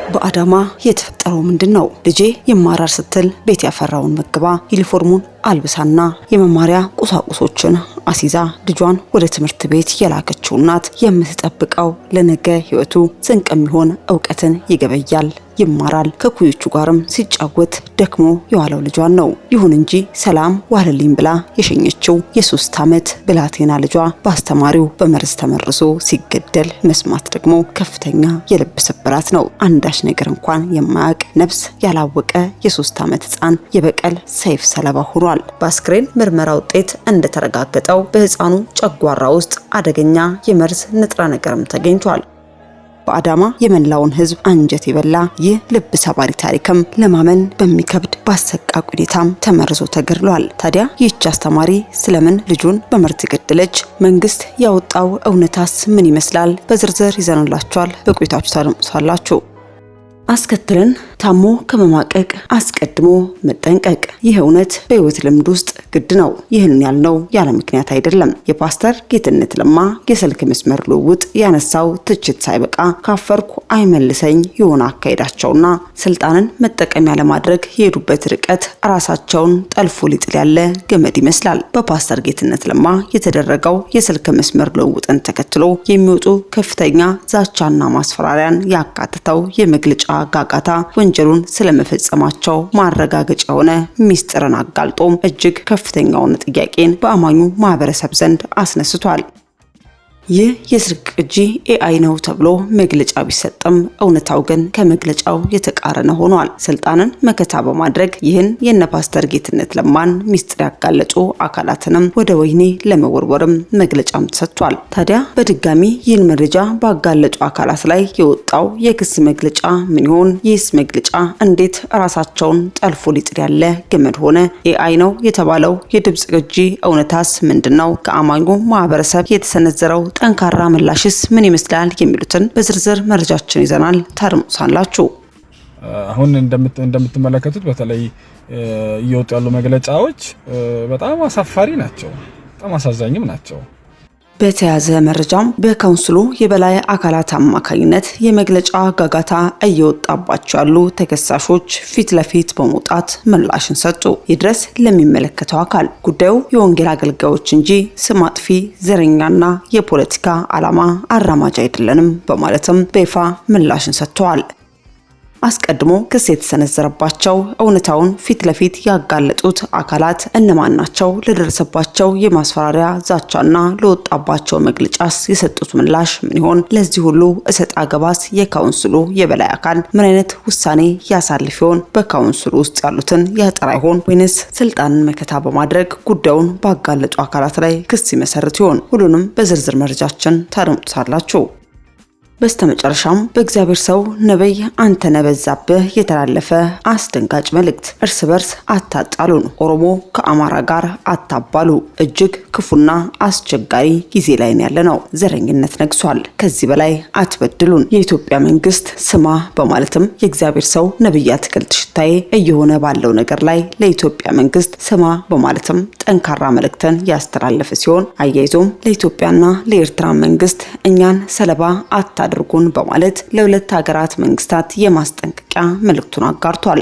በአዳማ የተፈጠረው ምንድነው? ልጄ ይማራር ስትል ቤት ያፈራውን መግባ ዩኒፎርሙን አልብሳና የመማሪያ ቁሳቁሶችን አሲዛ ልጇን ወደ ትምህርት ቤት የላከችው እናት የምትጠብቀው ለነገ ህይወቱ ስንቅ የሚሆን ዕውቀትን ይገበያል፣ ይማራል። ከኩዮቹ ጋርም ሲጫወት ደክሞ የዋለው ልጇን ነው። ይሁን እንጂ ሰላም ዋለልኝ ብላ የሸኘችው የ3 ዓመት ብላቴና ልጇ በአስተማሪው በመርዝ ተመርዞ ሲገደል መስማት ደግሞ ከፍተኛ የልብ ስብራት ነው። አንዳች ነገር እንኳን የማያውቅ ነፍስ ያላወቀ የ3 ዓመት ህፃን የበቀል ሰይፍ ሰለባ ሆኗል። በአስክሬን ምርመራ ውጤት እንደተረጋገጠው በህፃኑ ጨጓራ ውስጥ አደገኛ የመርዝ ንጥረ ነገርም ተገኝቷል። በአዳማ የመላውን ህዝብ አንጀት ይበላ ይህ ልብ ሰባሪ ታሪክም ለማመን በሚከብድ ባሰቃቂ ሁኔታም ተመርዞ ተገድሏል። ታዲያ ይህች አስተማሪ ስለምን ልጁን በመርዝ ገደለች? መንግስት ያወጣው እውነታስ ምን ይመስላል? በዝርዝር ይዘንላችኋል። በቆይታችሁ ታደምጡታላችሁ። አስከትለን ታሞ ከመማቀቅ አስቀድሞ መጠንቀቅ። ይህ እውነት በህይወት ልምድ ውስጥ ግድ ነው። ይህን ያልነው ያለ ምክንያት አይደለም። የፓስተር ጌትነት ለማ የስልክ መስመር ልውውጥ ያነሳው ትችት ሳይበቃ ካፈርኩ አይመልሰኝ የሆነ አካሄዳቸውና ስልጣንን መጠቀሚያ ለማድረግ የሄዱበት ርቀት ራሳቸውን ጠልፎ ሊጥል ያለ ገመድ ይመስላል። በፓስተር ጌትነት ለማ የተደረገው የስልክ መስመር ልውውጥን ተከትሎ የሚወጡ ከፍተኛ ዛቻና ማስፈራሪያን ያካተተው የመግለጫ ጋጋታ ወንጀሉን ስለመፈጸማቸው ማረጋገጫ የሆነ ሚስጥርን አጋልጦም እጅግ ከፍተኛውን ጥያቄን በአማኙ ማህበረሰብ ዘንድ አስነስቷል። ይህ የስልክ ቅጂ ኤአይ ነው ተብሎ መግለጫ ቢሰጥም እውነታው ግን ከመግለጫው የተቃረነ ሆኗል። ስልጣንን መከታ በማድረግ ይህን የነፓስተር ጌትነት ለማን ሚስጥር ያጋለጡ አካላትንም ወደ ወህኒ ለመወርወርም መግለጫም ተሰጥቷል። ታዲያ በድጋሚ ይህን መረጃ ባጋለጡ አካላት ላይ የወጣው የክስ መግለጫ ምን ይሆን? ይህስ መግለጫ እንዴት ራሳቸውን ጠልፎ ሊጥል ያለ ገመድ ሆነ? ኤአይ ነው የተባለው የድምጽ ቅጂ እውነታስ ምንድነው? ከአማኙ ማህበረሰብ የተሰነዘረው ጠንካራ ምላሽስ ምን ይመስላል? የሚሉትን በዝርዝር መረጃችን ይዘናል። ታርሙሳላችሁ። አሁን እንደምትመለከቱት በተለይ እየወጡ ያሉ መግለጫዎች በጣም አሳፋሪ ናቸው፣ በጣም አሳዛኝም ናቸው። በተያዘ መረጃም በካውንስሉ የበላይ አካላት አማካኝነት የመግለጫ ጋጋታ እየወጣባቸው ያሉ ተከሳሾች ፊት ለፊት በመውጣት ምላሽን ሰጡ። ይድረስ ለሚመለከተው አካል ጉዳዩ የወንጌል አገልጋዮች እንጂ ስም አጥፊ ዘረኛና የፖለቲካ ዓላማ አራማጅ አይደለንም በማለትም በይፋ ምላሽን ሰጥተዋል። አስቀድሞ ክስ የተሰነዘረባቸው እውነታውን ፊት ለፊት ያጋለጡት አካላት እነማን ናቸው? ለደረሰባቸው የማስፈራሪያ ዛቻና ለወጣባቸው መግለጫስ የሰጡት ምላሽ ምን ይሆን? ለዚህ ሁሉ እሰጥ አገባስ የካውንስሉ የበላይ አካል ምን አይነት ውሳኔ ያሳልፍ ይሆን? በካውንስሉ ውስጥ ያሉትን ያጠራ ይሆን ወይንስ ስልጣንን መከታ በማድረግ ጉዳዩን ባጋለጡ አካላት ላይ ክስ ይመሰርት ይሆን? ሁሉንም በዝርዝር መረጃችን ታደምጡታላችሁ። በስተመጨረሻም በእግዚአብሔር ሰው ነብይ አንተነህ በዛብህ የተላለፈ አስደንጋጭ መልእክት። እርስ በርስ አታጣሉን፣ ኦሮሞ ከአማራ ጋር አታባሉ። እጅግ ክፉና አስቸጋሪ ጊዜ ላይ ያለነው። ዘረኝነት ነግሷል። ከዚህ በላይ አትበድሉን። የኢትዮጵያ መንግስት ስማ በማለትም የእግዚአብሔር ሰው ነብይ አትክልት ሽታዬ እየሆነ ባለው ነገር ላይ ለኢትዮጵያ መንግስት ስማ በማለትም ጠንካራ መልእክትን ያስተላለፈ ሲሆን አያይዞም ለኢትዮጵያና ለኤርትራ መንግስት እኛን ሰለባ አድርጉን በማለት ለሁለት ሀገራት መንግስታት የማስጠንቀቂያ መልእክቱን አጋርቷል።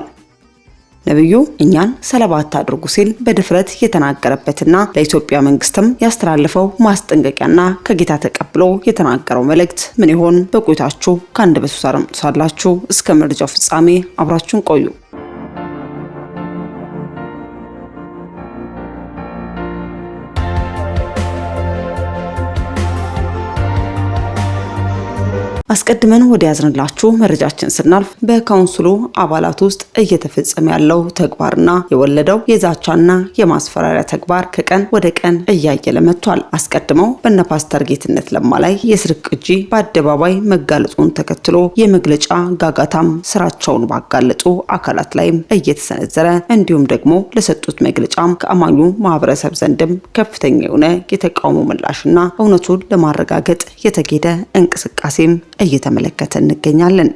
ነብዩ እኛን ሰለባ አድርጉ ሲል በድፍረት የተናገረበትና ለኢትዮጵያ መንግስትም ያስተላለፈው ማስጠንቀቂያና ከጌታ ተቀብሎ የተናገረው መልእክት ምን ይሆን? በቆይታችሁ ከአንደበቱ ታደምጡታላችሁ። እስከ መረጃው ፍጻሜ አብራችሁን ቆዩ። አስቀድመን ወደ ያዝንላችሁ መረጃችን ስናልፍ በካውንስሉ አባላት ውስጥ እየተፈጸመ ያለው ተግባርና የወለደው የዛቻና የማስፈራሪያ ተግባር ከቀን ወደ ቀን እያየለ መጥቷል። አስቀድመው በነፓስተር ጌትነት ለማ ላይ የስልክ ቅጂ በአደባባይ መጋለጡን ተከትሎ የመግለጫ ጋጋታም ስራቸውን ባጋለጡ አካላት ላይም እየተሰነዘረ እንዲሁም ደግሞ ለሰጡት መግለጫም ከአማኙ ማህበረሰብ ዘንድም ከፍተኛ የሆነ የተቃውሞ ምላሽና እውነቱን ለማረጋገጥ የተጌደ እንቅስቃሴም እየተመለከተ እንገኛለን።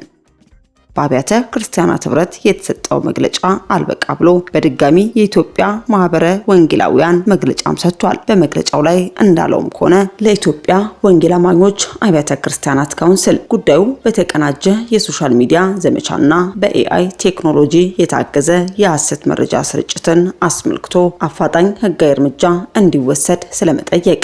በአብያተ ክርስቲያናት ህብረት የተሰጠው መግለጫ አልበቃ ብሎ በድጋሚ የኢትዮጵያ ማህበረ ወንጌላውያን መግለጫም ሰጥቷል። በመግለጫው ላይ እንዳለውም ከሆነ ለኢትዮጵያ ወንጌል አማኞች አብያተ ክርስቲያናት ካውንስል ጉዳዩ በተቀናጀ የሶሻል ሚዲያ ዘመቻና በኤአይ ቴክኖሎጂ የታገዘ የሐሰት መረጃ ስርጭትን አስመልክቶ አፋጣኝ ህጋዊ እርምጃ እንዲወሰድ ስለመጠየቅ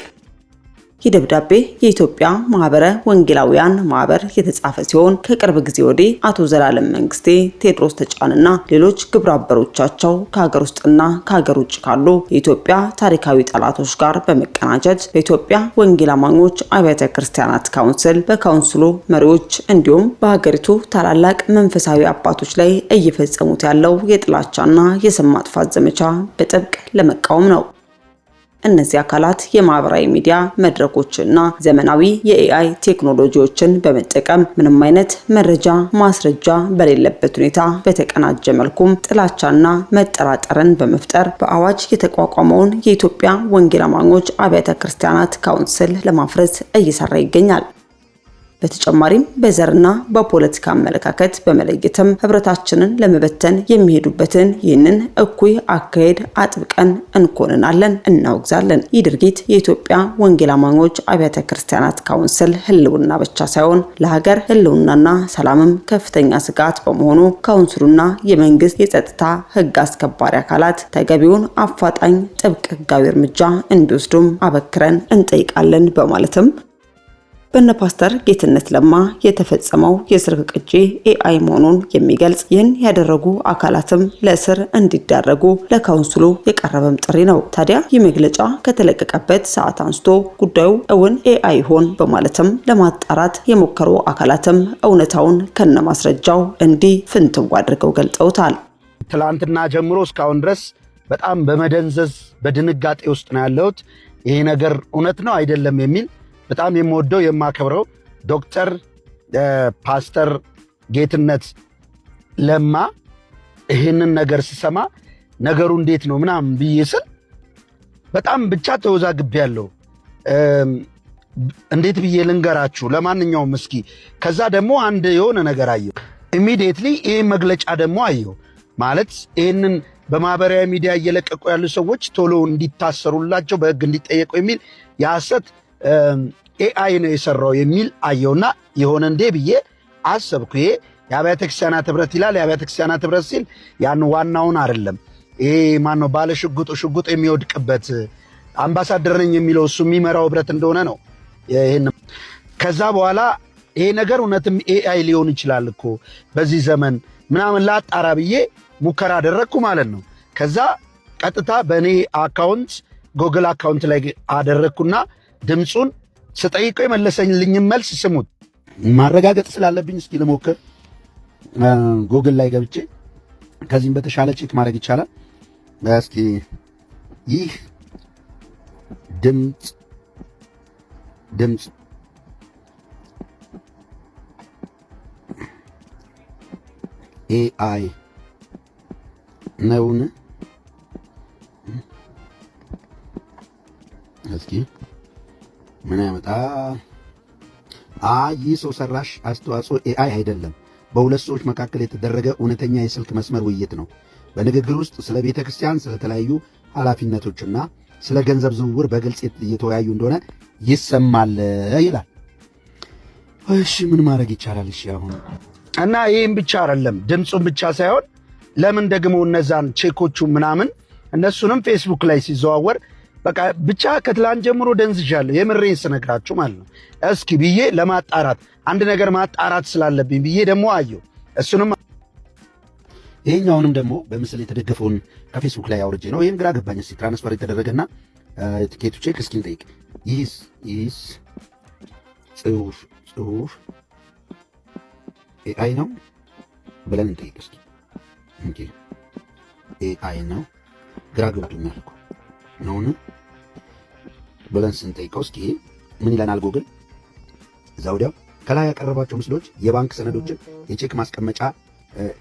ይህ ደብዳቤ የኢትዮጵያ ማህበረ ወንጌላውያን ማህበር የተጻፈ ሲሆን ከቅርብ ጊዜ ወዲህ አቶ ዘላለም መንግስቴ፣ ቴዎድሮስ ተጫንና ሌሎች ግብረ አበሮቻቸው ከሀገር ውስጥና ከሀገር ውጭ ካሉ የኢትዮጵያ ታሪካዊ ጠላቶች ጋር በመቀናጀት በኢትዮጵያ ወንጌል አማኞች አብያተ ክርስቲያናት ካውንስል፣ በካውንስሉ መሪዎች እንዲሁም በሀገሪቱ ታላላቅ መንፈሳዊ አባቶች ላይ እየፈጸሙት ያለው የጥላቻና የስም ማጥፋት ዘመቻ በጥብቅ ለመቃወም ነው። እነዚህ አካላት የማህበራዊ ሚዲያ መድረኮችና ዘመናዊ የኤአይ ቴክኖሎጂዎችን በመጠቀም ምንም አይነት መረጃ ማስረጃ በሌለበት ሁኔታ በተቀናጀ መልኩም ጥላቻና መጠራጠርን በመፍጠር በአዋጅ የተቋቋመውን የኢትዮጵያ ወንጌል አማኞች አብያተ ክርስቲያናት ካውንስል ለማፍረስ እየሰራ ይገኛል። በተጨማሪም በዘርና በፖለቲካ አመለካከት በመለየትም ህብረታችንን ለመበተን የሚሄዱበትን ይህንን እኩይ አካሄድ አጥብቀን እንኮንናለን፣ እናወግዛለን። ይህ ድርጊት የኢትዮጵያ ወንጌል አማኞች አብያተ ክርስቲያናት ካውንስል ህልውና ብቻ ሳይሆን ለሀገር ህልውናና ሰላምም ከፍተኛ ስጋት በመሆኑ ካውንስሉና የመንግስት የጸጥታ ህግ አስከባሪ አካላት ተገቢውን አፋጣኝ ጥብቅ ህጋዊ እርምጃ እንዲወስዱም አበክረን እንጠይቃለን በማለትም በነ ፓስተር ጌትነት ለማ የተፈጸመው የስልክ ቅጂ ኤአይ መሆኑን የሚገልጽ ይህን ያደረጉ አካላትም ለእስር እንዲዳረጉ ለካውንስሉ የቀረበም ጥሪ ነው። ታዲያ ይህ መግለጫ ከተለቀቀበት ሰዓት አንስቶ ጉዳዩ እውን ኤአይ ሆን በማለትም ለማጣራት የሞከሩ አካላትም እውነታውን ከነማስረጃው እንዲህ ፍንትው አድርገው ገልጸውታል። ትላንትና ጀምሮ እስካሁን ድረስ በጣም በመደንዘዝ በድንጋጤ ውስጥ ነው ያለሁት። ይሄ ነገር እውነት ነው አይደለም የሚል በጣም የምወደው የማከብረው ዶክተር ፓስተር ጌትነት ለማ ይህንን ነገር ስሰማ ነገሩ እንዴት ነው ምናምን ብዬ ስል በጣም ብቻ ተወዛግቤያለሁ። እንዴት ብዬ ልንገራችሁ? ለማንኛውም እስኪ ከዛ ደግሞ አንድ የሆነ ነገር አየሁ። ኢሚዲየትሊ ይህ መግለጫ ደግሞ አየሁ። ማለት ይህንን በማህበራዊ ሚዲያ እየለቀቁ ያሉ ሰዎች ቶሎ እንዲታሰሩላቸው በህግ እንዲጠየቁ የሚል የሐሰት ኤአይ ነው የሰራው የሚል አየውና የሆነ እንዴ ብዬ አሰብኩ። ይሄ የአብያተ ክርስቲያናት ህብረት ይላል። የአብያተ ክርስቲያናት ህብረት ሲል ያን ዋናውን አይደለም። ይሄ ማነው ባለ ሽጉጥ የሚወድቅበት አምባሳደር ነኝ የሚለው እሱ የሚመራው ህብረት እንደሆነ ነው። ይሄን ከዛ በኋላ ይሄ ነገር እውነትም ኤአይ ሊሆን ይችላል እኮ በዚህ ዘመን ምናምን ላጣራ ብዬ ሙከራ አደረግኩ ማለት ነው። ከዛ ቀጥታ በእኔ አካውንት ጎግል አካውንት ላይ አደረግኩና ድምፁን ስጠይቀው የመለሰልኝ መልስ ስሙት። ማረጋገጥ ስላለብኝ እስኪ ልሞክር። ጎግል ላይ ገብቼ ከዚህም በተሻለ ቼክ ማድረግ ይቻላል። እስኪ ይህ ድምፅ ኤአይ ነውን? እስኪ ምን ያመጣ? ይህ ሰው ሰራሽ አስተዋጽኦ ኤአይ አይደለም። በሁለት ሰዎች መካከል የተደረገ እውነተኛ የስልክ መስመር ውይይት ነው። በንግግር ውስጥ ስለ ቤተ ክርስቲያን፣ ስለተለያዩ ኃላፊነቶችና ስለ ገንዘብ ዝውውር በግልጽ እየተወያዩ እንደሆነ ይሰማል ይላል። እሺ ምን ማድረግ ይቻላል? እሺ አሁን እና ይህም ብቻ አይደለም፣ ድምፁን ብቻ ሳይሆን ለምን ደግሞ እነዛን ቼኮቹ ምናምን እነሱንም ፌስቡክ ላይ ሲዘዋወር በቃ ብቻ ከትላንት ጀምሮ ደንዝዣለሁ። የምሬን ስነግራችሁ ማለት ነው። እስኪ ብዬ ለማጣራት አንድ ነገር ማጣራት ስላለብኝ ብዬ ደግሞ አየሁ። እሱንም ይሄኛውንም ደግሞ በምስል የተደገፈውን ከፌስቡክ ላይ አውርጄ ነው። ይህም ግራ ገባኝ። እስኪ ትራንስፈር የተደረገና ቲኬቱ ቼክ እስኪ እንጠይቅ። ይህስ ጽሁፍ ኤአይ ነው ብለን እንጠይቅ እስኪ። ኤአይ ነው ግራ ገብቶኛል እኮ ነውን ብለን ስንጠይቀው እስኪ ምን ይለናል ጉግል? እዛ ወዲያው ከላይ ያቀረባቸው ምስሎች የባንክ ሰነዶችን፣ የቼክ ማስቀመጫ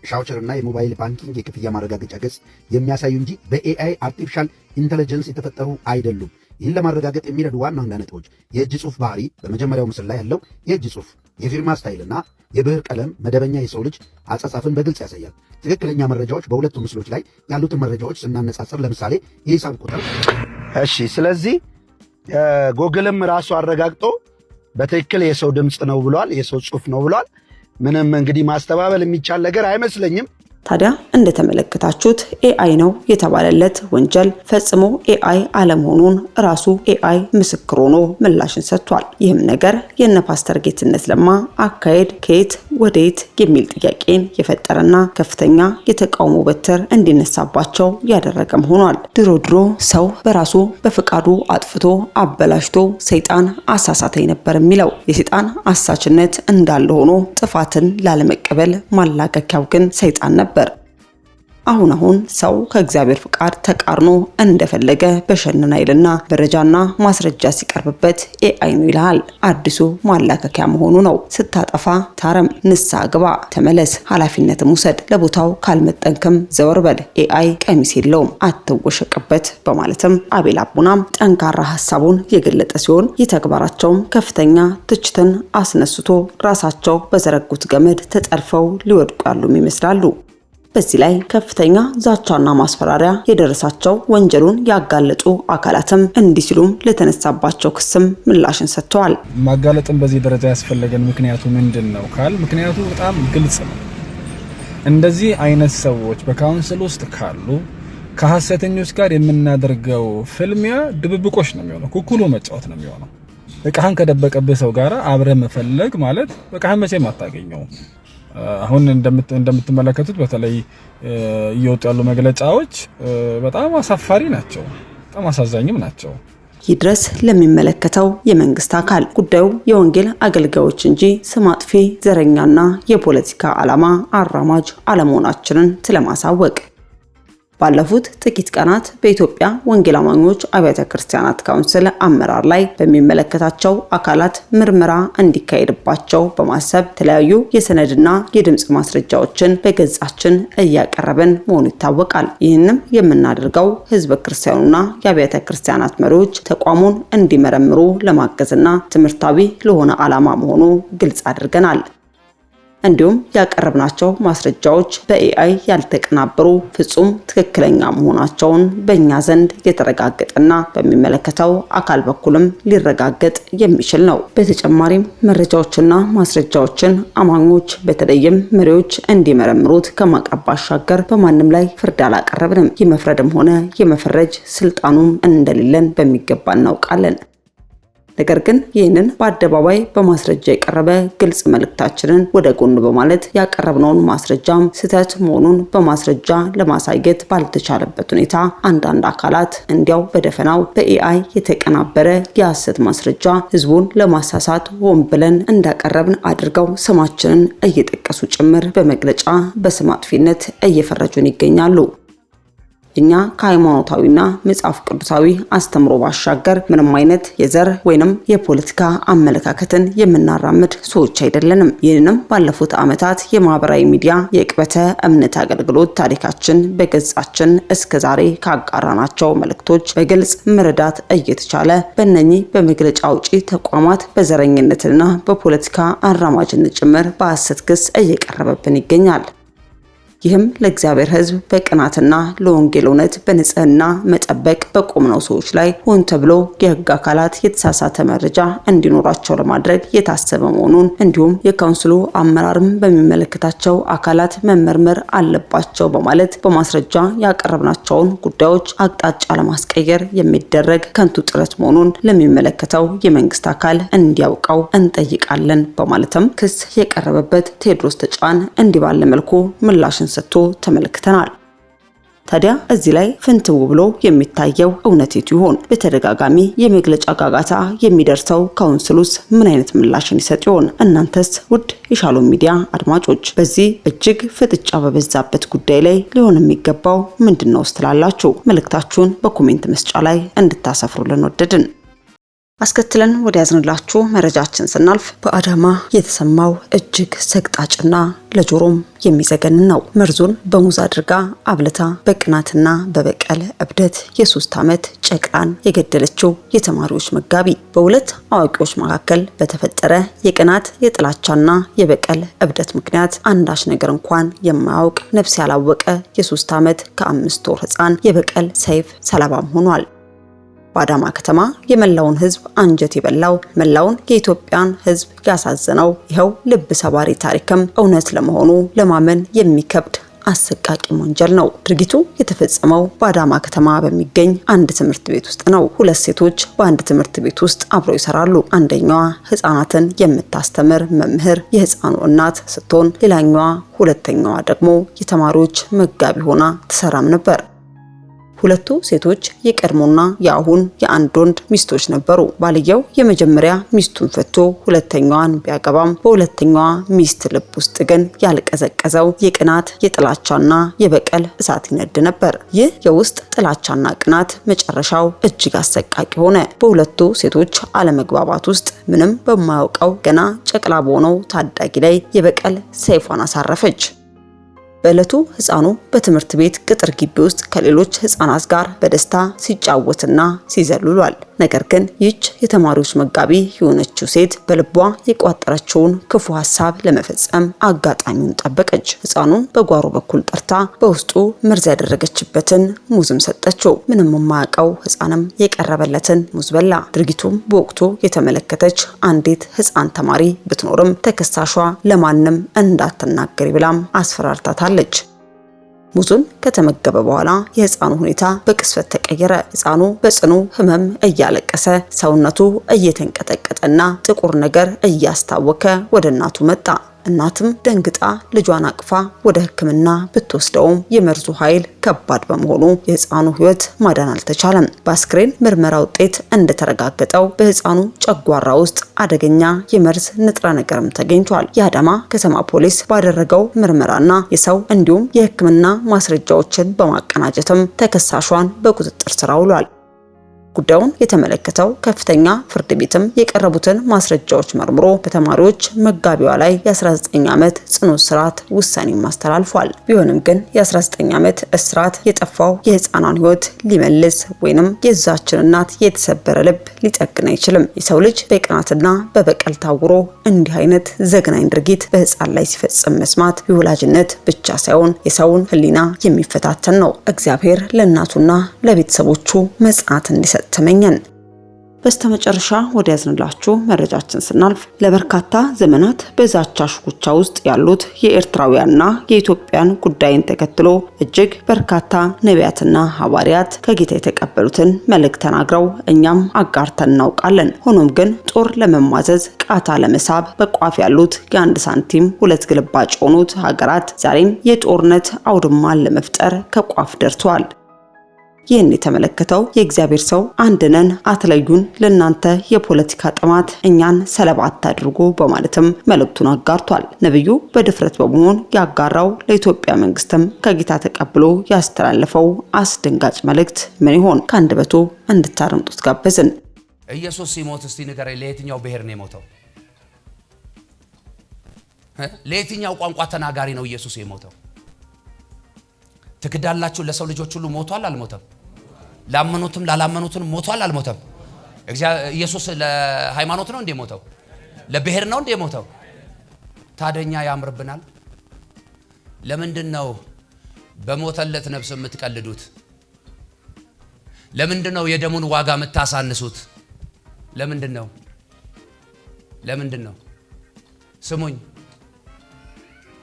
ሻውቸር እና የሞባይል ባንኪንግ የክፍያ ማረጋገጫ ገጽ የሚያሳዩ እንጂ በኤአይ አርቲፊሻል ኢንተለጀንስ የተፈጠሩ አይደሉም። ይህን ለማረጋገጥ የሚረዱ ዋና ዋና ነጥቦች የእጅ ጽሑፍ ባህሪ። በመጀመሪያው ምስል ላይ ያለው የእጅ ጽሑፍ የፊርማ ስታይልና የብዕር ቀለም መደበኛ የሰው ልጅ አጻጻፍን በግልጽ ያሳያል። ትክክለኛ መረጃዎች በሁለቱ ምስሎች ላይ ያሉትን መረጃዎች ስናነጻጽር ለምሳሌ የሂሳብ ቁጥር እሺ። ስለዚህ ጎግልም ራሱ አረጋግጦ በትክክል የሰው ድምፅ ነው ብሏል፣ የሰው ጽሑፍ ነው ብሏል። ምንም እንግዲህ ማስተባበል የሚቻል ነገር አይመስለኝም። ታዲያ እንደተመለከታችሁት ኤአይ ነው የተባለለት ወንጀል ፈጽሞ ኤአይ አለመሆኑን ራሱ ኤአይ ምስክር ሆኖ ምላሽን ሰጥቷል። ይህም ነገር የነ ፓስተር ጌትነት ለማ አካሄድ ከየት ወደየት የሚል ጥያቄን የፈጠረና ከፍተኛ የተቃውሞ በትር እንዲነሳባቸው ያደረገም ሆኗል። ድሮ ሰው በራሱ በፍቃዱ አጥፍቶ አበላሽቶ ሰይጣን አሳሳተኝ ነበር የሚለው የሰይጣን አሳችነት እንዳለ ሆኖ ጥፋትን ላለመቀበል ማላከኪያው ግን ሰይጣን ነበር። አሁን ሰው ከእግዚአብሔር ፍቃድ ተቃርኖ እንደፈለገ በሸነና ይልና መረጃና ማስረጃ ሲቀርብበት ኤአይ ነው ይልሃል። አዲሱ ማላከኪያ መሆኑ ነው። ስታጠፋ ታረም፣ ንስሐ ግባ፣ ተመለስ፣ ኃላፊነትም ውሰድ፣ ለቦታው ካልመጠንክም ዘወር በል፣ ኤአይ ቀሚስ የለውም፣ አትወሸቅበት በማለትም አቤል አቡናም ጠንካራ ሀሳቡን የገለጠ ሲሆን የተግባራቸውም ከፍተኛ ትችትን አስነስቶ ራሳቸው በዘረጉት ገመድ ተጠልፈው ሊወድቁ ያሉም ይመስላሉ። በዚህ ላይ ከፍተኛ ዛቻና ማስፈራሪያ የደረሳቸው ወንጀሉን ያጋለጡ አካላትም እንዲህ ሲሉም ለተነሳባቸው ክስም ምላሽን ሰጥተዋል። ማጋለጥን በዚህ ደረጃ ያስፈለገን ምክንያቱ ምንድነው ካል ምክንያቱ በጣም ግልጽ ነው። እንደዚህ አይነት ሰዎች በካውንስል ውስጥ ካሉ ከሐሰተኞች ጋር የምናደርገው ፍልሚያ ድብብቆሽ ነው የሚሆነው፣ ኩኩሉ መጫወት ነው የሚሆነው። እቃህን ከደበቀብህ ሰው ጋር አብረህ መፈለግ ማለት በቃህን መቼም አታገኘውም። አሁን እንደምትመለከቱት በተለይ እየወጡ ያሉ መግለጫዎች በጣም አሳፋሪ ናቸው፣ በጣም አሳዛኝም ናቸው። ይድረስ ለሚመለከተው የመንግስት አካል ጉዳዩ የወንጌል አገልጋዮች እንጂ ስም አጥፊ ዘረኛና የፖለቲካ ዓላማ አራማጅ አለመሆናችንን ስለማሳወቅ ባለፉት ጥቂት ቀናት በኢትዮጵያ ወንጌል አማኞች አብያተ ክርስቲያናት ካውንስል አመራር ላይ በሚመለከታቸው አካላት ምርመራ እንዲካሄድባቸው በማሰብ የተለያዩ የሰነድና የድምጽ ማስረጃዎችን በገጻችን እያቀረብን መሆኑ ይታወቃል። ይህንም የምናደርገው ህዝበ ክርስቲያኑና የአብያተ ክርስቲያናት መሪዎች ተቋሙን እንዲመረምሩ ለማገዝና ትምህርታዊ ለሆነ ዓላማ መሆኑ ግልጽ አድርገናል። እንዲሁም ያቀረብናቸው ማስረጃዎች በኤአይ ያልተቀናበሩ ፍጹም ትክክለኛ መሆናቸውን በእኛ ዘንድ የተረጋገጠና በሚመለከተው አካል በኩልም ሊረጋገጥ የሚችል ነው። በተጨማሪም መረጃዎችና ማስረጃዎችን አማኞች በተለይም መሪዎች እንዲመረምሩት ከማቅረብ ባሻገር በማንም ላይ ፍርድ አላቀረብንም። የመፍረድም ሆነ የመፈረጅ ስልጣኑም እንደሌለን በሚገባ እናውቃለን። ነገር ግን ይህንን በአደባባይ በማስረጃ የቀረበ ግልጽ መልእክታችንን ወደ ጎን በማለት ያቀረብነውን ማስረጃም ስህተት መሆኑን በማስረጃ ለማሳየት ባልተቻለበት ሁኔታ አንዳንድ አካላት እንዲያው በደፈናው በኤአይ የተቀናበረ የሐሰት ማስረጃ ህዝቡን ለማሳሳት ሆን ብለን እንዳቀረብን አድርገው ስማችንን እየጠቀሱ ጭምር በመግለጫ በስም አጥፊነት እየፈረጁን ይገኛሉ። እኛ ከሃይማኖታዊና መጽሐፍ ቅዱሳዊ አስተምሮ ባሻገር ምንም አይነት የዘር ወይንም የፖለቲካ አመለካከትን የምናራምድ ሰዎች አይደለንም። ይህንንም ባለፉት ዓመታት የማህበራዊ ሚዲያ የቅበተ እምነት አገልግሎት ታሪካችን በገጻችን እስከዛሬ ካጋራናቸው መልእክቶች በግልጽ መረዳት እየተቻለ በእነኚህ በመግለጫ አውጪ ተቋማት በዘረኝነትና በፖለቲካ አራማጅነት ጭምር በሐሰት ክስ እየቀረበብን ይገኛል። ይህም ለእግዚአብሔር ሕዝብ በቅናትና ለወንጌል እውነት በንጽህና መጠበቅ በቆምነው ሰዎች ላይ ሆን ተብሎ የህግ አካላት የተሳሳተ መረጃ እንዲኖራቸው ለማድረግ የታሰበ መሆኑን እንዲሁም የካውንስሉ አመራርም በሚመለከታቸው አካላት መመርመር አለባቸው በማለት በማስረጃ ያቀረብናቸውን ጉዳዮች አቅጣጫ ለማስቀየር የሚደረግ ከንቱ ጥረት መሆኑን ለሚመለከተው የመንግስት አካል እንዲያውቀው እንጠይቃለን በማለትም ክስ የቀረበበት ቴዎድሮስ ተጫን እንዲህ ባለ መልኩ ምላሽን ሰጥቶ ተመልክተናል። ታዲያ እዚህ ላይ ፍንትው ብሎ የሚታየው እውነቴቱ ይሆን? በተደጋጋሚ የመግለጫ ጋጋታ የሚደርሰው ካውንስሉስ ምን አይነት ምላሽን ይሰጥ ይሆን? እናንተስ ውድ የሻሎም ሚዲያ አድማጮች በዚህ እጅግ ፍጥጫ በበዛበት ጉዳይ ላይ ሊሆን የሚገባው ምንድነው ትላላችሁ? መልእክታችሁን በኮሜንት መስጫ ላይ እንድታሰፍሩልን ወደድን። አስከትለን ወደ ያዝንላችሁ መረጃችን ስናልፍ በአዳማ የተሰማው እጅግ ሰቅጣጭና ለጆሮም የሚዘገን ነው። መርዙን በሙዝ አድርጋ አብልታ በቅናትና በበቀል እብደት የ3 ዓመት ጨቅላን የገደለችው የተማሪዎች መጋቢ በሁለት አዋቂዎች መካከል በተፈጠረ የቅናት የጥላቻና የበቀል እብደት ምክንያት አንዳች ነገር እንኳን የማያውቅ ነፍስ ያላወቀ የ3 ዓመት ከ5 ወር ሕፃን የበቀል ሰይፍ ሰለባም ሆኗል። በአዳማ ከተማ የመላውን ሕዝብ አንጀት የበላው መላውን የኢትዮጵያን ሕዝብ ያሳዘነው ይኸው ልብ ሰባሪ ታሪክም እውነት ለመሆኑ ለማመን የሚከብድ አሰቃቂ ወንጀል ነው። ድርጊቱ የተፈጸመው በአዳማ ከተማ በሚገኝ አንድ ትምህርት ቤት ውስጥ ነው። 2 ሴቶች በአንድ ትምህርት ቤት ውስጥ አብረው ይሰራሉ። አንደኛዋ ሕፃናትን የምታስተምር መምህር የሕፃኑ እናት ስትሆን ሌላኛዋ ሁለተኛዋ ደግሞ የተማሪዎች መጋቢ ሆና ትሰራም ነበር። ሁለቱ ሴቶች የቀድሞና የአሁን የአንድ ወንድ ሚስቶች ነበሩ። ባልየው የመጀመሪያ ሚስቱን ፈቶ ሁለተኛዋን ቢያገባም በሁለተኛዋ ሚስት ልብ ውስጥ ግን ያልቀዘቀዘው የቅናት የጥላቻና የበቀል እሳት ይነድ ነበር። ይህ የውስጥ ጥላቻና ቅናት መጨረሻው እጅግ አሰቃቂ ሆነ። በሁለቱ ሴቶች አለመግባባት ውስጥ ምንም በማያውቀው ገና ጨቅላ በሆነው ታዳጊ ላይ የበቀል ሰይፏን አሳረፈች። በእለቱ ሕፃኑ በትምህርት ቤት ቅጥር ግቢ ውስጥ ከሌሎች ሕፃናት ጋር በደስታ ሲጫወትና ሲዘልሏል። ነገር ግን ይህች የተማሪዎች መጋቢ የሆነችው ሴት በልቧ የቋጠረችውን ክፉ ሐሳብ ለመፈጸም አጋጣሚውን ጠበቀች። ሕፃኑን በጓሮ በኩል ጠርታ በውስጡ መርዝ ያደረገችበትን ሙዝም ሰጠችው። ምንም የማያውቀው ሕፃንም የቀረበለትን ሙዝ በላ። ድርጊቱም በወቅቱ የተመለከተች አንዲት ሕፃን ተማሪ ብትኖርም ተከሳሿ ለማንም እንዳትናገሪ ብላም አስፈራርታታለች። ሙዙን ከተመገበ በኋላ የሕፃኑ ሁኔታ በቅስፈት ተቀየረ። ሕፃኑ በጽኑ ሕመም እያለቀሰ ሰውነቱ እየተንቀጠቀጠና ጥቁር ነገር እያስታወከ ወደ እናቱ መጣ። እናትም ደንግጣ ልጇን አቅፋ ወደ ሕክምና ብትወስደውም የመርዙ ኃይል ከባድ በመሆኑ የሕፃኑ ሕይወት ማዳን አልተቻለም። በአስክሬን ምርመራ ውጤት እንደተረጋገጠው በሕፃኑ ጨጓራ ውስጥ አደገኛ የመርዝ ንጥረ ነገርም ተገኝቷል። የአዳማ ከተማ ፖሊስ ባደረገው ምርመራና የሰው እንዲሁም የሕክምና ማስረጃዎችን በማቀናጀትም ተከሳሿን በቁጥጥር ስር አውሏል። ጉዳዩን የተመለከተው ከፍተኛ ፍርድ ቤትም የቀረቡትን ማስረጃዎች መርምሮ በተማሪዎች መጋቢዋ ላይ የ19 ዓመት ጽኑ እስራት ውሳኔ ማስተላልፏል። ቢሆንም ግን የ19 ዓመት እስራት የጠፋው የሕፃኗን ሕይወት ሊመልስ ወይንም የዛችን እናት የተሰበረ ልብ ሊጠግን አይችልም። የሰው ልጅ በቅናትና በበቀል ታውሮ እንዲህ አይነት ዘግናኝ ድርጊት በሕፃን ላይ ሲፈጽም መስማት የወላጅነት ብቻ ሳይሆን የሰውን ሕሊና የሚፈታተን ነው። እግዚአብሔር ለእናቱና ለቤተሰቦቹ መጽናት እንዲሰጥ ተመኘን። በስተመጨረሻ ወደ ያዝንላችሁ መረጃችን ስናልፍ ለበርካታ ዘመናት በዛቻ ሽኩቻ ውስጥ ያሉት የኤርትራውያንና የኢትዮጵያን ጉዳይን ተከትሎ እጅግ በርካታ ነቢያትና ሐዋርያት ከጌታ የተቀበሉትን መልእክት ተናግረው እኛም አጋርተን እናውቃለን። ሆኖም ግን ጦር ለመማዘዝ ቃታ ለመሳብ በቋፍ ያሉት የአንድ ሳንቲም ሁለት ግልባጭ የሆኑት ሀገራት ዛሬም የጦርነት አውድማን ለመፍጠር ከቋፍ ደርሰዋል። ይህን የተመለከተው የእግዚአብሔር ሰው አንድነን አትለዩን፣ ለናንተ የፖለቲካ ጥማት እኛን ሰለባ አታድርጉ በማለትም መልእክቱን አጋርቷል። ነብዩ በድፍረት በመሆን ያጋራው ለኢትዮጵያ መንግስትም ከጌታ ተቀብሎ ያስተላለፈው አስደንጋጭ መልእክት ምን ይሆን? ከአንደበቱ እንድታረምጡት ጋበዝን። ኢየሱስ ሲሞት እስቲ ንገረኝ፣ ለየትኛው ብሔር ነው የሞተው? ለየትኛው ቋንቋ ተናጋሪ ነው ኢየሱስ የሞተው? ትክዳላችሁ? ለሰው ልጆች ሁሉ ሞቷል አልሞተም? ላመኑትም ላላመኑትም ሞቷል አልሞተም? ኢየሱስ ለሃይማኖት ነው እንዴ ሞተው? ለብሔር ነው እንዴ ሞተው? ታደኛ ያምርብናል። ለምንድን ነው በሞተለት ነፍስ የምትቀልዱት? ለምንድን ነው የደሙን ዋጋ የምታሳንሱት? ለምንድን ነው?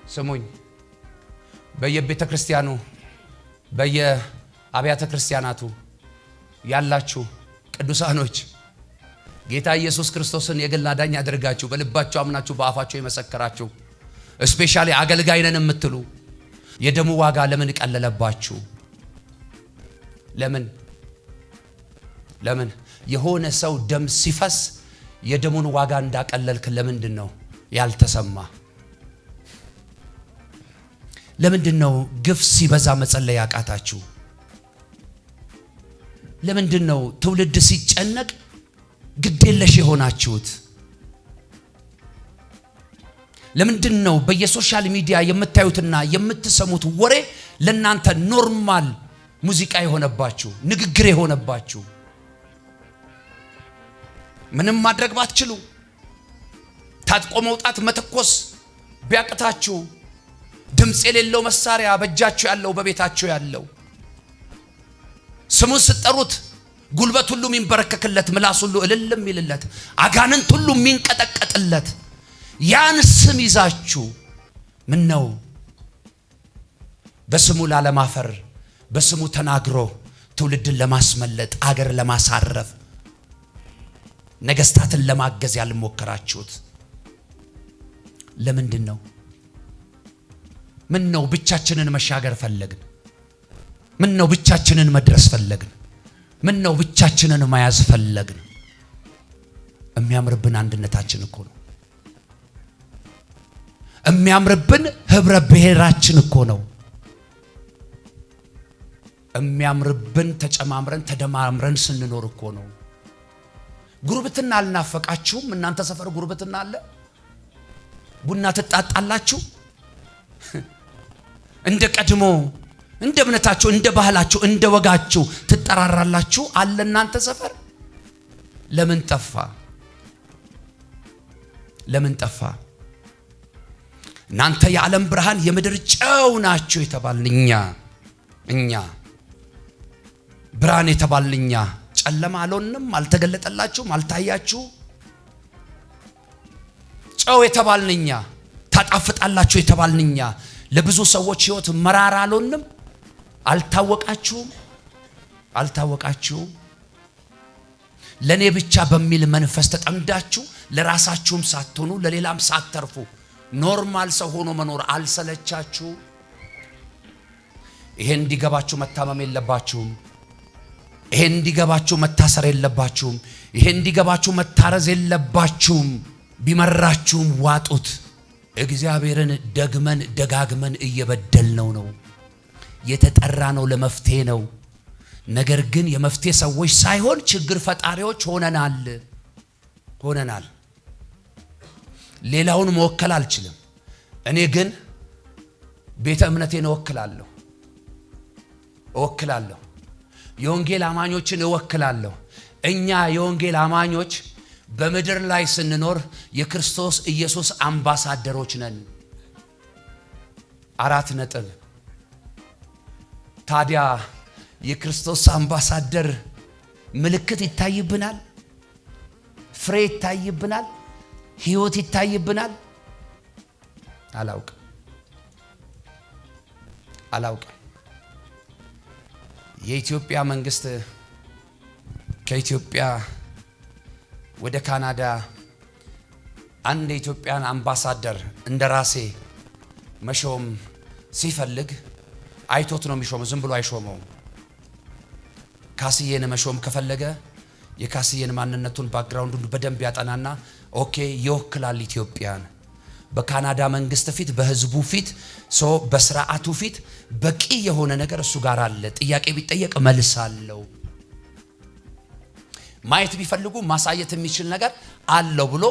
ስሙኝ በየቤተ ክርስቲያኑ በየአብያተ ክርስቲያናቱ ያላችሁ ቅዱሳኖች ጌታ ኢየሱስ ክርስቶስን የግል አዳኝ አድርጋችሁ በልባችሁ አምናችሁ በአፋችሁ የመሰከራችሁ ስፔሻሊ አገልጋይ ነን የምትሉ የደሙ ዋጋ ለምን ቀለለባችሁ? ለምን የሆነ ሰው ደም ሲፈስ የደሙን ዋጋ እንዳቀለልክ ለምንድን ነው ያልተሰማ? ለምንድን ነው ግፍ ሲበዛ መጸለይ ያቃታችሁ? ለምንድን ነው ትውልድ ሲጨነቅ ግዴለሽ የሆናችሁት? ለምንድነው በየሶሻል ሚዲያ የምታዩትና የምትሰሙት ወሬ ለናንተ ኖርማል ሙዚቃ የሆነባችሁ ንግግር የሆነባችሁ? ምንም ማድረግ ባትችሉ ታጥቆ መውጣት መተኮስ ቢያቅታችሁ ድምጽ የሌለው መሳሪያ በእጃችሁ ያለው በቤታችሁ ያለው ስሙን ስትጠሩት ጉልበት ሁሉ የሚንበረከክለት ምላስ ሁሉ እልልም ይልለት አጋንንት ሁሉ የሚንቀጠቀጥለት ያን ስም ይዛችሁ ምን ነው በስሙ ላለማፈር በስሙ ተናግሮ ትውልድን ለማስመለጥ አገር ለማሳረፍ ነገስታትን ለማገዝ ያልሞከራችሁት ለምንድን ነው? ምን ነው ብቻችንን መሻገር ፈለግን? ምን ነው ብቻችንን መድረስ ፈለግን? ምን ነው ብቻችንን መያዝ ፈለግን? የሚያምርብን አንድነታችን እኮ ነው። የሚያምርብን ህብረ ብሔራችን እኮ ነው። የሚያምርብን ተጨማምረን ተደማምረን ስንኖር እኮ ነው። ጉርብትና አልናፈቃችሁም? እናንተ ሰፈር ጉርብትና አለ? ቡና ትጣጣላችሁ? እንደ ቀድሞ እንደ እምነታችሁ እንደ ባህላችሁ እንደ ወጋችሁ ትጠራራላችሁ? አለ እናንተ ሰፈር? ለምን ጠፋ? ለምን ጠፋ? እናንተ የዓለም ብርሃን የምድር ጨው ናችሁ የተባልን እኛ ብርሃን የተባልን እኛ ጨለማ አልሆንም? አልተገለጠላችሁም? አልታያችሁ? ጨው የተባልን እኛ ታጣፍጣላችሁ የተባልን እኛ ለብዙ ሰዎች ህይወት መራራ አልሆንም? አልታወቃችሁም? አልታወቃችሁም? ለኔ ብቻ በሚል መንፈስ ተጠምዳችሁ ለራሳችሁም ሳትሆኑ ለሌላም ሳትተርፉ ኖርማል ሰው ሆኖ መኖር አልሰለቻችሁ? ይሄን እንዲገባችሁ መታመም የለባችሁም። ይሄን እንዲገባችሁ መታሰር የለባችሁም። ይሄን እንዲገባችሁ መታረዝ የለባችሁም። ቢመራችሁም ዋጡት። እግዚአብሔርን ደግመን ደጋግመን እየበደልነው ነው። የተጠራ ነው ለመፍትሄ ነው። ነገር ግን የመፍትሄ ሰዎች ሳይሆን ችግር ፈጣሪዎች ሆነናል። ሌላውን መወከል አልችልም። እኔ ግን ቤተ እምነቴን እወክላለሁ። የወንጌል አማኞችን እወክላለሁ። እኛ የወንጌል አማኞች በምድር ላይ ስንኖር የክርስቶስ ኢየሱስ አምባሳደሮች ነን። 4 ነጥብ። ታዲያ የክርስቶስ አምባሳደር ምልክት ይታይብናል፣ ፍሬ ይታይብናል፣ ህይወት ይታይብናል? አላውቅም። የኢትዮጵያ መንግስት ከኢትዮጵያ ወደ ካናዳ አንድ የኢትዮጵያን አምባሳደር እንደራሴ መሾም ሲፈልግ አይቶት ነው የሚሾመው። ዝም ብሎ አይሾመው። ካስዬን መሾም ከፈለገ የካስዬን ማንነቱን ባክግራውንዱን በደንብ ያጠናና ኦኬ ይወክላል ኢትዮጵያን በካናዳ መንግስት ፊት በህዝቡ ፊት በስርዓቱ ፊት በቂ የሆነ ነገር እሱ ጋር አለ። ጥያቄ ቢጠየቅ መልስ አለው። ማየት ቢፈልጉ ማሳየት የሚችል ነገር አለው ብሎ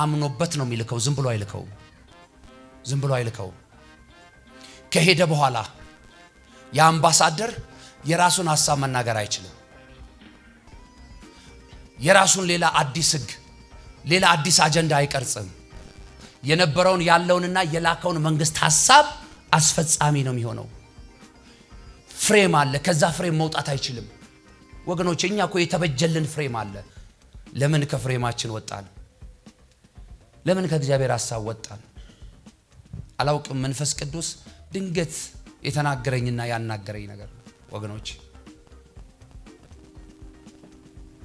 አምኖበት ነው የሚልከው። ዝም ብሎ አይልከው። ከሄደ በኋላ የአምባሳደር የራሱን ሐሳብ መናገር አይችልም። የራሱን ሌላ አዲስ ህግ ሌላ አዲስ አጀንዳ አይቀርጽም። የነበረውን ያለውንና የላከውን መንግስት ሐሳብ አስፈጻሚ ነው የሚሆነው። ፍሬም አለ። ከዛ ፍሬም መውጣት አይችልም። ወገኖች እኛ እኮ የተበጀልን ፍሬም አለ። ለምን ከፍሬማችን ወጣን? ለምን ከእግዚአብሔር ሐሳብ ወጣን? አላውቅም። መንፈስ ቅዱስ ድንገት የተናገረኝና ያናገረኝ ነገር ወገኖች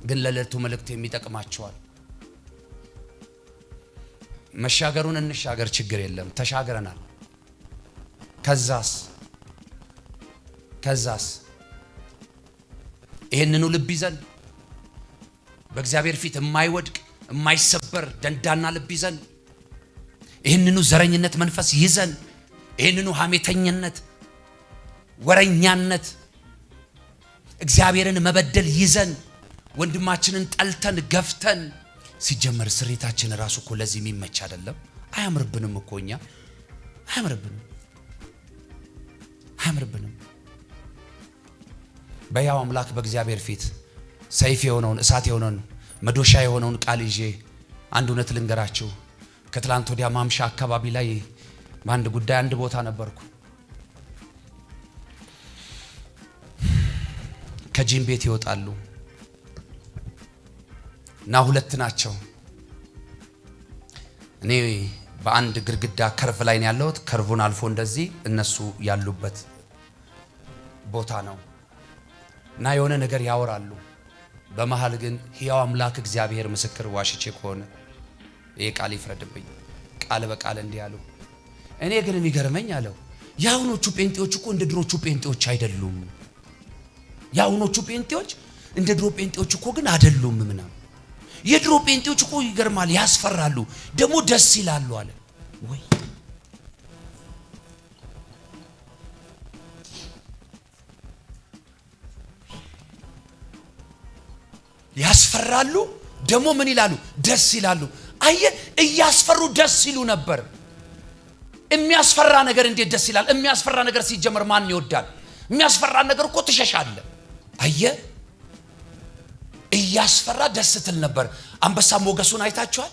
ግን ለለቱ መልእክት የሚጠቅማቸዋል። መሻገሩን እንሻገር፣ ችግር የለም፣ ተሻግረናል። ከዛስ ይሄንኑ ልብ ይዘን በእግዚአብሔር ፊት የማይወድቅ የማይሰበር ደንዳና ልብ ይዘን ይሄንኑ ዘረኝነት መንፈስ ይዘን ይሄንኑ ሐሜተኝነት፣ ወረኛነት፣ እግዚአብሔርን መበደል ይዘን ወንድማችንን ጠልተን ገፍተን ሲጀመር ስሪታችን ራሱ እኮ ለዚህ የሚመች አይደለም። አያምርብንም እኮ እኛ አያምርብንም። በያው አምላክ በእግዚአብሔር ፊት ሰይፍ የሆነውን እሳት የሆነውን መዶሻ የሆነውን ቃል ይዤ አንድ እውነት ልንገራችሁ። ከትላንት ወዲያ ማምሻ አካባቢ ላይ በአንድ ጉዳይ አንድ ቦታ ነበርኩ። ከጂም ቤት ይወጣሉ እና ሁለት ናቸው። እኔ በአንድ ግርግዳ ከርቭ ላይ ነው ያለሁት። ከርቭን አልፎ እንደዚህ እነሱ ያሉበት ቦታ ነው እና የሆነ ነገር ያወራሉ። በመሃል ግን ሕያው አምላክ እግዚአብሔር ምስክር ዋሽቼ ከሆነ ይሄ ቃል ይፍረድብኝ። ቃል በቃል እንዲህ ያሉ። እኔ ግን የሚገርመኝ አለው ያውኖቹ ጴንጤዎች እኮ እንደ ድሮቹ ጴንጤዎች አይደሉም። ያውኖቹ ጴንጤዎች እንደ ድሮ ጴንጤዎች እኮ ግን አይደሉም ምናምን። የድሮ ጴንጤዎች እኮ ይገርማል፣ ያስፈራሉ፣ ደግሞ ደስ ይላሉ አለ። ወይ ያስፈራሉ፣ ደግሞ ምን ይላሉ? ደስ ይላሉ። አየ እያስፈሩ ደስ ይሉ ነበር። የሚያስፈራ ነገር እንዴት ደስ ይላል? የሚያስፈራ ነገር ሲጀመር ማን ይወዳል? የሚያስፈራ ነገር እኮ ትሸሻለ። አየ እያስፈራ ደስ ትል ነበር። አንበሳ ሞገሱን አይታችኋል?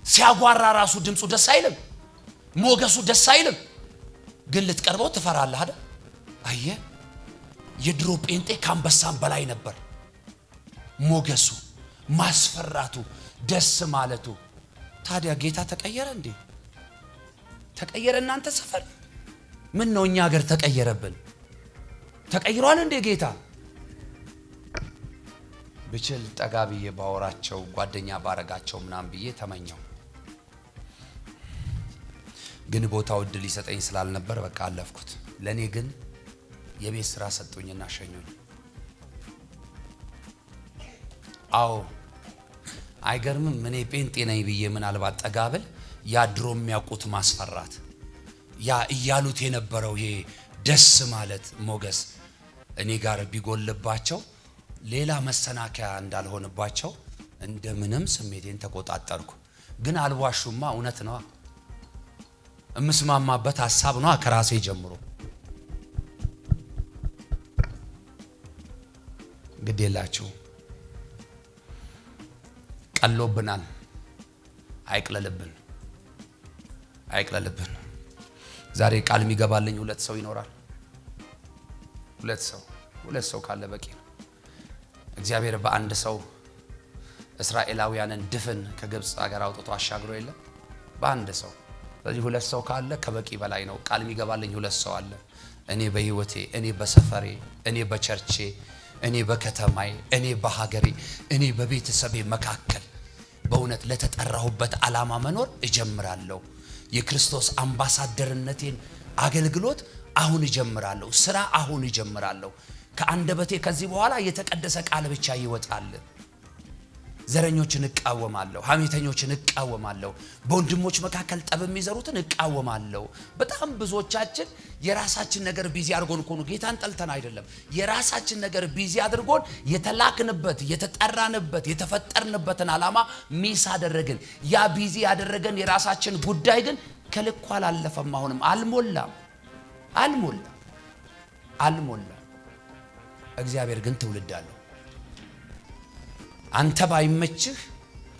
ሲያጓራ ራሱ ድምፁ ደስ አይልም? ሞገሱ ደስ አይልም? ግን ልትቀርበው ትፈራለህ አይደል? አየ የድሮ ጴንጤ ከአንበሳም በላይ ነበር። ሞገሱ፣ ማስፈራቱ፣ ደስ ማለቱ። ታዲያ ጌታ ተቀየረ እንዴ? ተቀየረ? እናንተ ሰፈር ምን ነው እኛ ሀገር ተቀየረብን? ተቀይሯል እንዴ ጌታ? ብችል ጠጋ ብዬ ባወራቸው ጓደኛ ባረጋቸው ምናምን ብዬ ተመኘው። ግን ቦታው እድል ሊሰጠኝ ስላልነበር በቃ አለፍኩት። ለኔ ግን የቤት ስራ ሰጡኝና ሸኙኝ። አዎ አይገርምም? እኔ ጴንጤ ነኝ ብዬ ምናልባት ጠጋብል ያ ድሮ የሚያውቁት ማስፈራት፣ ያ እያሉት የነበረው ይሄ ደስ ማለት ሞገስ እኔ ጋር ቢጎልባቸው ሌላ መሰናከያ እንዳልሆንባቸው እንደምንም ስሜቴን ተቆጣጠርኩ። ግን አልዋሹማ፣ እውነት ነው። እምስማማበት ሐሳብ ነው ከራሴ ጀምሮ። ግዴላችሁ ቀሎብናል። አይቅለልብን። ዛሬ ቃል የሚገባልኝ ሁለት ሰው ይኖራል። ሁለት ሰው ካለ በቂ ነው። እግዚአብሔር በአንድ ሰው እስራኤላውያንን ድፍን ከግብጽ ሀገር አውጥቶ አሻግሮ የለም? በአንድ ሰው። ስለዚህ ሁለት ሰው ካለ ከበቂ በላይ ነው። ቃል የሚገባልኝ ሁለት ሰው አለ። እኔ በህይወቴ፣ እኔ በሰፈሬ፣ እኔ በቸርቼ፣ እኔ በከተማዬ፣ እኔ በሀገሬ፣ እኔ በቤተሰቤ መካከል በእውነት ለተጠራሁበት ዓላማ መኖር እጀምራለሁ። የክርስቶስ አምባሳደርነቴን አገልግሎት አሁን እጀምራለሁ። ስራ አሁን እጀምራለሁ። ከአንደበቴ ከዚህ በኋላ የተቀደሰ ቃል ብቻ ይወጣል። ዘረኞችን እቃወማለሁ፣ ሐሜተኞችን እቃወማለሁ፣ በወንድሞች መካከል ጠብ የሚዘሩትን እቃወማለሁ። በጣም ብዙዎቻችን የራሳችን ነገር ቢዚ አድርጎን እኮ ነው። ጌታን ጠልተን አይደለም። የራሳችን ነገር ቢዚ አድርጎን የተላክንበት፣ የተጠራንበት፣ የተፈጠርንበትን ዓላማ ሚስ አደረግን። ያ ቢዚ ያደረገን የራሳችን ጉዳይ ግን ከልኩ አላለፈም። አሁንም አልሞላም። እግዚአብሔር ግን ትውልድ አለው። አንተ ባይመችህ፣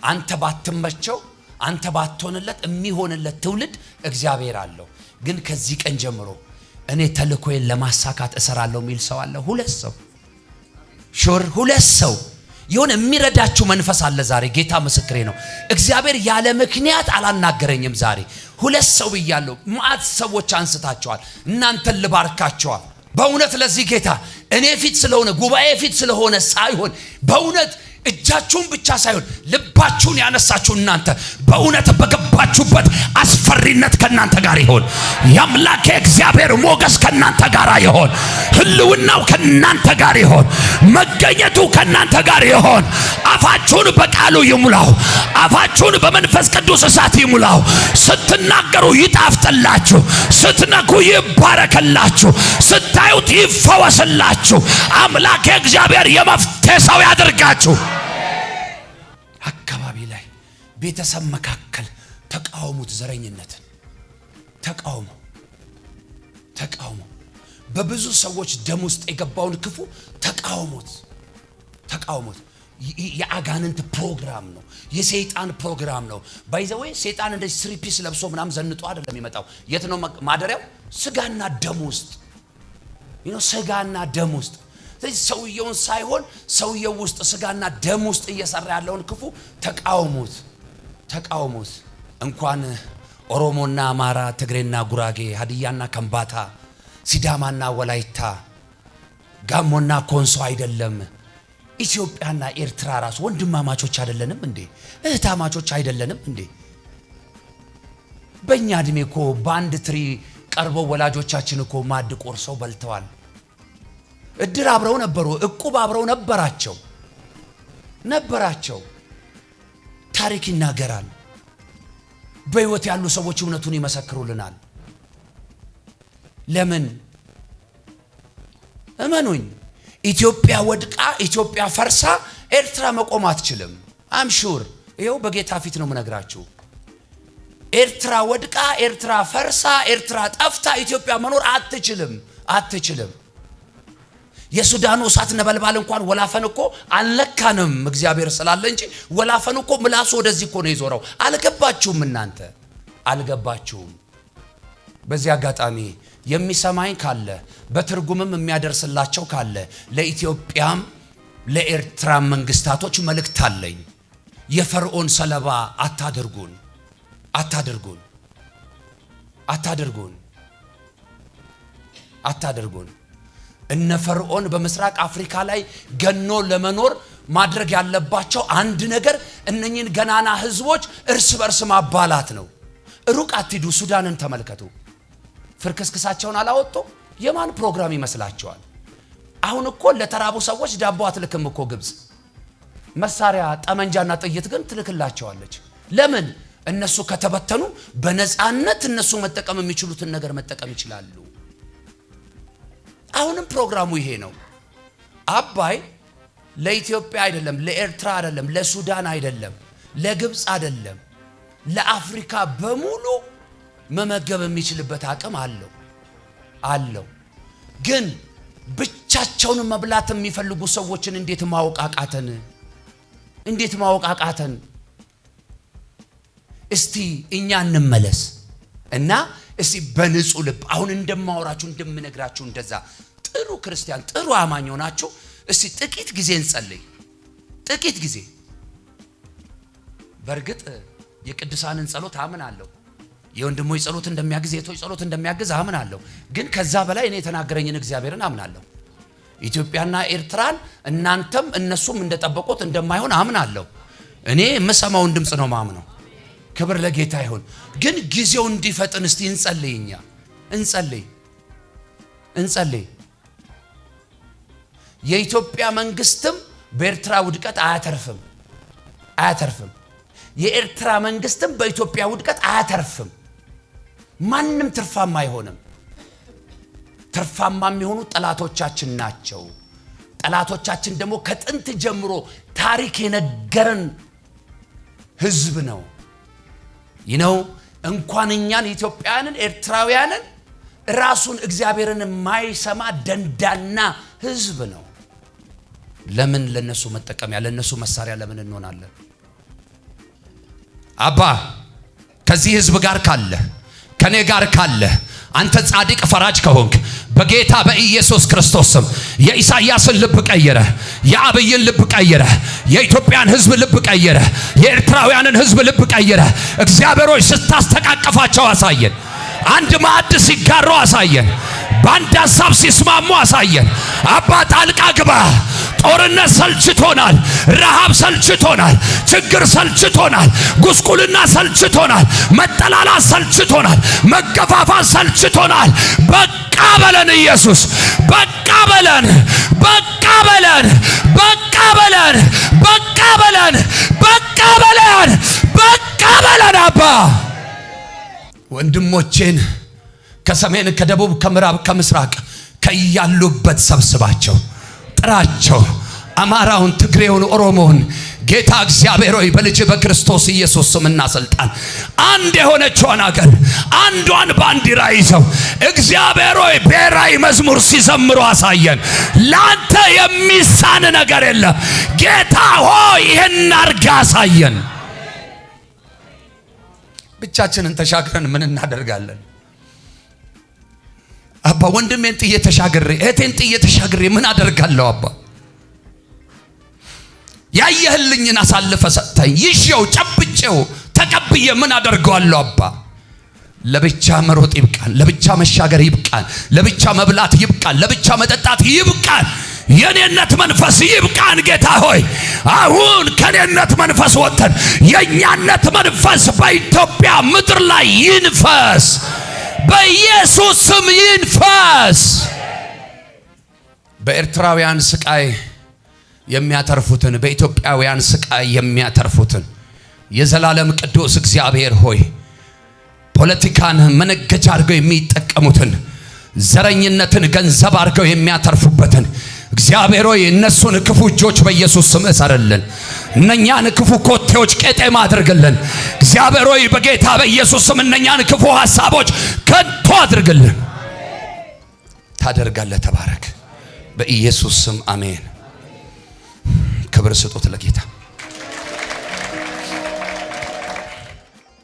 አንተ ባትመቸው፣ አንተ ባትሆንለት የሚሆንለት ትውልድ እግዚአብሔር አለው። ግን ከዚህ ቀን ጀምሮ እኔ ተልኮዬን ለማሳካት እሰራለሁ የሚል ሰው አለ? ሁለት ሰው የሆነ የሚረዳችሁ መንፈስ አለ ዛሬ። ጌታ ምስክሬ ነው። እግዚአብሔር ያለ ምክንያት አላናገረኝም ዛሬ። ሁለት ሰው ብያለሁ። ማዕት ሰዎች አንስታቸዋል። እናንተን ልባርካቸዋል። በእውነት ለዚህ ጌታ እኔ ፊት ስለሆነ ጉባኤ ፊት ስለሆነ ሳይሆን በእውነት እጃችሁን ብቻ ሳይሆን ልባችሁን ያነሳችሁ እናንተ በእውነት በገባችሁበት አስፈሪነት ከናንተ ጋር ይሆን። የአምላኬ እግዚአብሔር ሞገስ ከናንተ ጋር ይሆን። ህልውናው ከናንተ ጋር ይሆን። መገኘቱ ከናንተ ጋር ይሆን። አፋችሁን በቃሉ ይሙላው። አፋችሁን በመንፈስ ቅዱስ እሳት ይሙላው። ስትናገሩ ይጣፍጥላችሁ፣ ስትነኩ ይባረክላችሁ፣ ስታዩት ይፈወስላችሁ። አምላኬ እግዚአብሔር የመፍትሄ ሰው ያድርጋችሁ። አካባቢ ላይ ቤተሰብ መካከል ተቃውሙት። ዘረኝነትን ተቃውሞ በብዙ ሰዎች ደም ውስጥ የገባውን ክፉ ተቃውሞት። የአጋንንት ፕሮግራም ነው፣ የሰይጣን ፕሮግራም ነው። ባይዘዌ ሰይጣን እንደዚህ ስሪፒስ ለብሶ ምናም ዘንጦ አይደለም የሚመጣው። የት ነው ማደሪያው? ስጋና ደም ውስጥ ስጋና ደም ውስጥ። ስለዚህ ሰውየውን ሳይሆን ሰውየው ውስጥ ስጋና ደም ውስጥ እየሰራ ያለውን ክፉ ተቃውሞት። እንኳን ኦሮሞና አማራ፣ ትግሬና ጉራጌ፣ ሀዲያና ከምባታ፣ ሲዳማና ወላይታ፣ ጋሞና ኮንሶ አይደለም ኢትዮጵያና ኤርትራ ራሱ ወንድማማቾች አይደለንም እንዴ? እህታማቾች አይደለንም እንዴ? በእኛ እድሜ እኮ በአንድ ትሪ ቀርበው ወላጆቻችን እኮ ማድ ቆርሰው በልተዋል። እድር አብረው ነበሩ፣ እቁብ አብረው ነበራቸው። ታሪክ ይናገራል። በህይወት ያሉ ሰዎች እውነቱን ይመሰክሩልናል። ለምን? እመኑኝ፣ ኢትዮጵያ ወድቃ ኢትዮጵያ ፈርሳ ኤርትራ መቆም አትችልም። አምሹር ይሄው በጌታ ፊት ነው የምነግራችሁ። ኤርትራ ወድቃ ኤርትራ ፈርሳ ኤርትራ ጠፍታ ኢትዮጵያ መኖር አትችልም። የሱዳኑ እሳት ነበልባል እንኳን ወላፈን እኮ አልነካንም እግዚአብሔር ስላለ እንጂ ወላፈን እኮ ምላሱ ወደዚህ እኮ ነው የዞረው። አልገባችሁም? እናንተ አልገባችሁም። በዚህ አጋጣሚ የሚሰማኝ ካለ በትርጉምም የሚያደርስላቸው ካለ ለኢትዮጵያም ለኤርትራ መንግስታቶች መልእክት አለኝ። የፈርዖን ሰለባ አታድርጉን። እነ ፈርዖን በምስራቅ አፍሪካ ላይ ገኖ ለመኖር ማድረግ ያለባቸው አንድ ነገር እነኚህን ገናና ህዝቦች እርስ በርስ ማባላት ነው። ሩቅ አትሂዱ። ሱዳንን ተመልከቱ። ፍርክስክሳቸውን አላወጡ። የማን ፕሮግራም ይመስላችኋል? አሁን እኮ ለተራቡ ሰዎች ዳቦ አትልክም እኮ ግብጽ። መሳሪያ ጠመንጃና ጥይት ግን ትልክላቸዋለች። ለምን? እነሱ ከተበተኑ በነፃነት እነሱ መጠቀም የሚችሉትን ነገር መጠቀም ይችላሉ። አሁንም ፕሮግራሙ ይሄ ነው። አባይ ለኢትዮጵያ አይደለም፣ ለኤርትራ አይደለም፣ ለሱዳን አይደለም፣ ለግብጽ አይደለም፣ ለአፍሪካ በሙሉ መመገብ የሚችልበት አቅም አለው። ግን ብቻቸውን መብላት የሚፈልጉ ሰዎችን እንዴት ማወቅ አቃተን? እስቲ እኛ እንመለስ እና እስቲ በንጹህ ልብ አሁን እንደማወራችሁ እንደምነግራችሁ እንደዛ ጥሩ ክርስቲያን ጥሩ አማኝ ሆናችሁ እስቲ ጥቂት ጊዜ እንጸልይ። ጥቂት ጊዜ። በእርግጥ የቅዱሳንን ጸሎት አምናለሁ። የወንድሞች ጸሎት እንደሚያግዝ፣ የቶች ጸሎት እንደሚያግዝ አምናለሁ። ግን ከዛ በላይ እኔ የተናገረኝን እግዚአብሔርን አምናለሁ። ኢትዮጵያና ኤርትራን እናንተም እነሱም እንደጠበቁት እንደማይሆን አምናለሁ። እኔ የምሰማውን ድምጽ ነው ማምነው። ክብር ለጌታ ይሁን። ግን ጊዜው እንዲፈጥን እስቲ እንጸልይኛ እንጸልይ። የኢትዮጵያ መንግስትም በኤርትራ ውድቀት አያተርፍም። የኤርትራ መንግስትም በኢትዮጵያ ውድቀት አያተርፍም። ማንም ትርፋማ አይሆንም። ትርፋማ የሚሆኑ ጠላቶቻችን ናቸው። ጠላቶቻችን ደግሞ ከጥንት ጀምሮ ታሪክ የነገረን ህዝብ ነው። እንኳን እኛን ኢትዮጵያውያንን ኤርትራውያንን ራሱን እግዚአብሔርን የማይሰማ ደንዳና ህዝብ ነው። ለምን ለነሱ መጠቀሚያ ለነሱ መሳሪያ ለምን እንሆናለን? አባ ከዚህ ህዝብ ጋር ካለ ከኔ ጋር ካለ አንተ ጻድቅ ፈራጅ ከሆንክ በጌታ በኢየሱስ ክርስቶስ ስም የኢሳይያስን ልብ ቀየረ፣ የአብይን ልብ ቀየረ፣ የኢትዮጵያን ህዝብ ልብ ቀየረ፣ የኤርትራውያንን ህዝብ ልብ ቀየረ። እግዚአብሔር ሆይ ስታስተቃቀፋቸው አሳየን። አንድ ማዕድ ሲጋሩ አሳየን። በአንድ ሐሳብ ሲስማሙ አሳየን። አባ ጣልቃ ግባ። ጦርነት ሰልችቶናል፣ ረሃብ ሰልችቶናል፣ ችግር ሰልችቶናል፣ ጉስቁልና ሰልችቶናል፣ መጠላላት ሰልችቶናል። መገፋፋት ሰልችቶናል። በቃ በለን ኢየሱስ፣ በቃ በለን፣ በቃ በለን፣ በቃ በለን፣ በቃ በለን፣ በቃ በለን፣ በቃ በለን። አባ ወንድሞቼን ከሰሜን ከደቡብ ከምዕራብ ከምስራቅ ከያሉበት ሰብስባቸው፣ ጥራቸው። አማራውን፣ ትግሬውን፣ ኦሮሞውን ጌታ እግዚአብሔር ሆይ በልጅ በክርስቶስ ኢየሱስ ስምና ስልጣን አንድ የሆነችውን አገር አንዷን ባንዲራ ይዘው እግዚአብሔር ሆይ ብሔራዊ መዝሙር ሲዘምሩ አሳየን። ላንተ የሚሳን ነገር የለም። ጌታ ሆይ ይህን አርጋ አሳየን። ብቻችንን ተሻግረን ምን እናደርጋለን? አባ ወንድሜን ጥዬ ተሻግሬ እህቴን ጥዬ ተሻግሬ ምን አደርጋለሁ? አባ ያየህልኝን አሳልፈ ሰጥተኝ ይዤው ጨብጬው ተቀብዬ ምን አደርገዋለሁ? አባ ለብቻ መሮጥ ይብቃን፣ ለብቻ መሻገር ይብቃን፣ ለብቻ መብላት ይብቃን፣ ለብቻ መጠጣት ይብቃን። የኔነት መንፈስ ይብቃን። ጌታ ሆይ አሁን ከኔነት መንፈስ ወጥተን የኛነት መንፈስ በኢትዮጵያ ምድር ላይ ይንፈስ፣ በኢየሱስ ስም ይንፈስ። በኤርትራውያን ስቃይ የሚያተርፉትን በኢትዮጵያውያን ስቃይ የሚያተርፉትን የዘላለም ቅዱስ እግዚአብሔር ሆይ ፖለቲካን መነገጃ አድርገው የሚጠቀሙትን ዘረኝነትን ገንዘብ አድርገው የሚያተርፉበትን እግዚአብሔር ሆይ እነሱን ክፉ እጆች በኢየሱስ ስም እሰርልን። እነኛን ክፉ ኮቴዎች ቄጤማ አድርግልን። እግዚአብሔር ሆይ በጌታ በኢየሱስ ስም እነኛን ክፉ ሐሳቦች ከንቱ አድርግልን። ታደርጋለህ። ተባረክ በኢየሱስ ስም አሜን። ክብር ስጡት ለጌታ።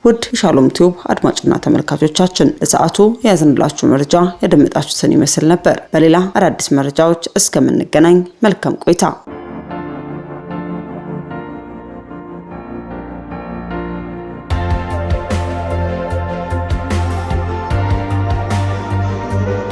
ውድ ሻሎም ቲዩብ አድማጭና ተመልካቾቻችን ለሰዓቱ ያዘንላችሁ መረጃ ያደመጣችሁትን ይመስል ነበር። በሌላ አዳዲስ መረጃዎች እስከምንገናኝ መልካም ቆይታ